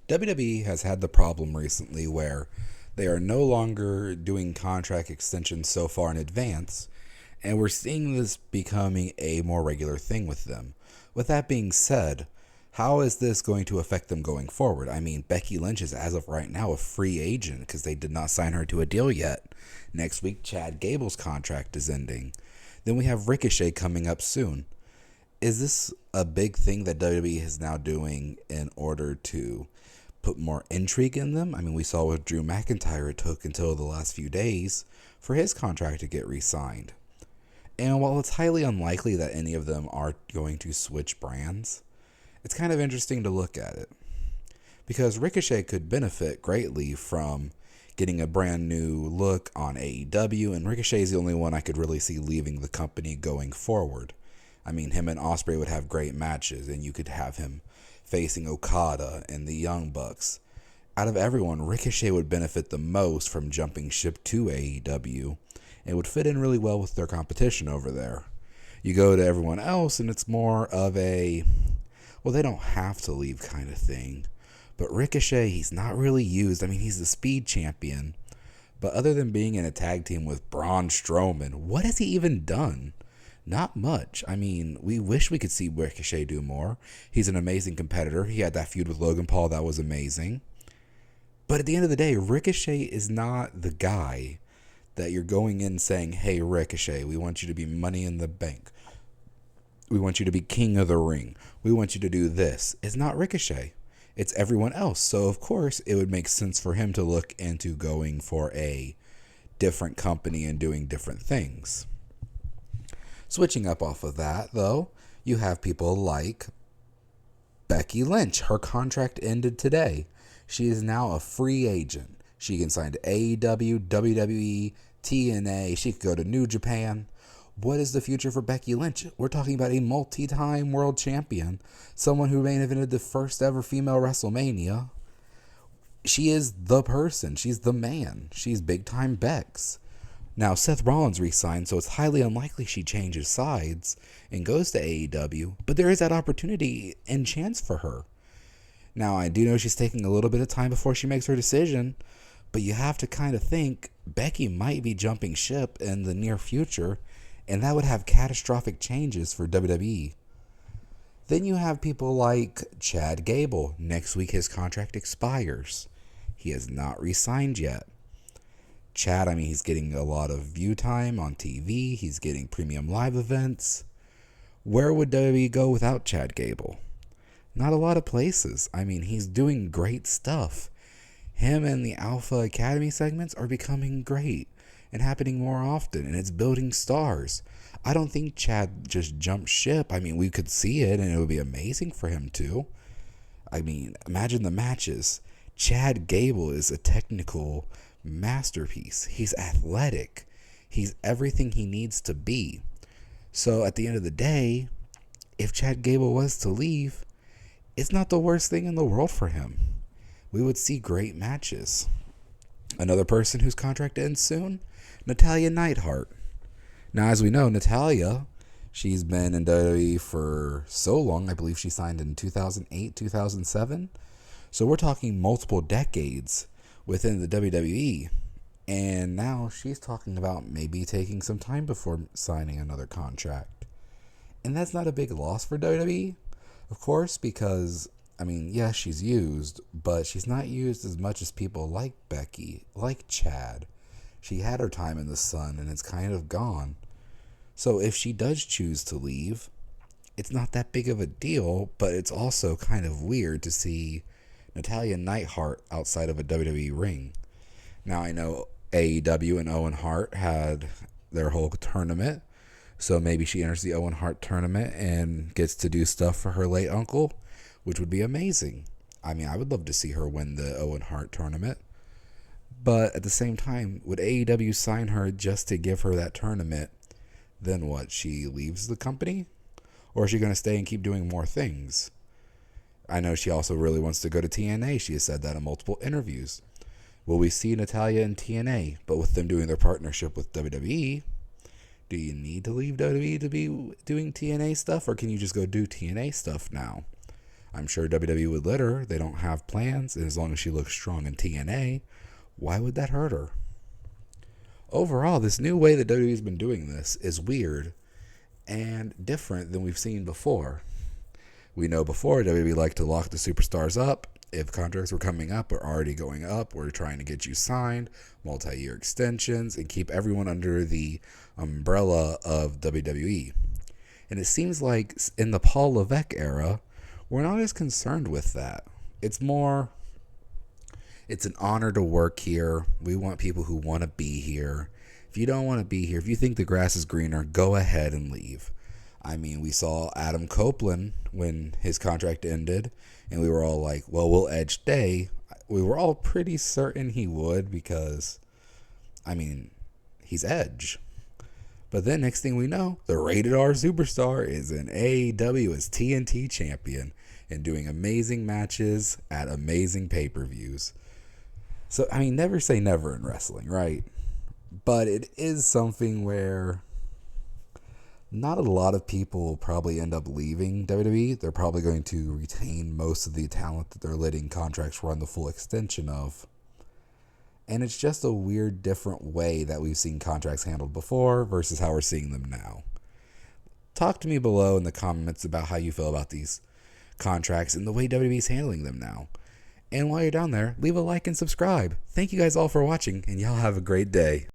WWE has had the problem recently where they are no longer doing contract extensions so far in advance, and we're seeing this becoming a more regular thing with them. With that being said, how is this going to affect them going forward? I mean, Becky Lynch is, as of right now, a free agent because they did not sign her to a deal yet. Next week, Chad Gable's contract is ending. Then we have Ricochet coming up soon. Is this a big thing that WWE is now doing in order to put more intrigue in them? I mean, we saw with Drew McIntyre, it took until the last few days for his contract to get re-signed. And while it's highly unlikely that any of them are going to switch brands, it's kind of interesting to look at it. Because Ricochet could benefit greatly from getting a brand new look on AEW, and Ricochet is the only one I could really see leaving the company going forward. I mean, him and Ospreay would have great matches, and you could have him facing Okada and the Young Bucks. Out of everyone, Ricochet would benefit the most from jumping ship to AEW, and would fit in really well with their competition over there. You go to everyone else, and it's more of a, well, they don't have to leave kind of thing. But Ricochet, he's not really used. I mean, he's the speed champion. But other than being in a tag team with Braun Strowman, what has he even done? Not much. I mean, we wish we could see Ricochet do more. He's an amazing competitor. He had that feud with Logan Paul that was amazing. But at the end of the day, Ricochet is not the guy that you're going in saying, hey, Ricochet, we want you to be Money in the Bank. We want you to be King of the Ring. We want you to do this. It's not Ricochet. It's everyone else. So, of course, it would make sense for him to look into going for a different company and doing different things. Switching up off of that, though, you have people like Becky Lynch. Her contract ended today. She is now a free agent. She can sign to AEW, WWE, TNA. She could go to New Japan. What is the future for Becky Lynch? We're talking about a multi-time world champion, someone who main evented the first ever female WrestleMania. She is the person. She's the man. She's big-time Bex. Now, Seth Rollins re-signed, so it's highly unlikely she changes sides and goes to AEW, but there is that opportunity and chance for her. Now, I do know she's taking a little bit of time before she makes her decision, but you have to kind of think Becky might be jumping ship in the near future, and that would have catastrophic changes for WWE. Then you have people like Chad Gable. Next week his contract expires. He has not re-signed yet. Chad, I mean, he's getting a lot of view time on TV. He's getting premium live events. Where would WWE go without Chad Gable? Not a lot of places. I mean, he's doing great stuff. Him and the Alpha Academy segments are becoming great and happening more often, and it's building stars. I don't think Chad just jumped ship. I mean, we could see it, and it would be amazing for him to. I mean, imagine the matches. Chad Gable is a technical masterpiece. He's athletic. He's everything he needs to be. So at the end of the day, if Chad Gable was to leave, it's not the worst thing in the world for him. We would see great matches. Another person whose contract ends soon, Natalya Neidhart. Now, as we know, Natalya, she's been in WWE for so long. I believe she signed in 2008, 2007. So we're talking multiple decades within the WWE. And now she's talking about maybe taking some time before signing another contract. And that's not a big loss for WWE, of course, because, I mean, yeah, she's used, but she's not used as much as people like Becky, like Chad. She had her time in the sun, and it's kind of gone. So if she does choose to leave, it's not that big of a deal, but it's also kind of weird to see Natalya Neidhart outside of a WWE ring. Now, I know AEW and Owen Hart had their whole tournament, so maybe she enters the Owen Hart tournament and gets to do stuff for her late uncle, which would be amazing. I mean, I would love to see her win the Owen Hart tournament. But at the same time, would AEW sign her just to give her that tournament? Then what? She leaves the company? Or is she going to stay and keep doing more things? I know she also really wants to go to TNA. She has said that in multiple interviews. Will we see Natalya in TNA? But with them doing their partnership with WWE, do you need to leave WWE to be doing TNA stuff? Or can you just go do TNA stuff now? I'm sure WWE would let her. They don't have plans, and as long as she looks strong in TNA, why would that hurt her? Overall, this new way that WWE's been doing this is weird and different than we've seen before. We know before WWE liked to lock the superstars up. If contracts were coming up or already going up, we're trying to get you signed, multi-year extensions, and keep everyone under the umbrella of WWE. And it seems like in the Paul Levesque era, we're not as concerned with that. It's more, it's an honor to work here. We want people who want to be here. If you don't want to be here, if you think the grass is greener, go ahead and leave. I mean, we saw Adam Copeland when his contract ended, and we were all like, well, will Edge stay? We were all pretty certain he would because, I mean, he's Edge. But then next thing we know, the Rated R Superstar is in AEW as TNT champion and doing amazing matches at amazing pay-per-views. So, I mean, never say never in wrestling, right? But it is something where not a lot of people will probably end up leaving WWE. They're probably going to retain most of the talent that they're letting contracts run the full extension of. And it's just a weird, different way that we've seen contracts handled before versus how we're seeing them now. Talk to me below in the comments about how you feel about these contracts and the way WWE's handling them now. And while you're down there, leave a like and subscribe. Thank you guys all for watching, and y'all have a great day.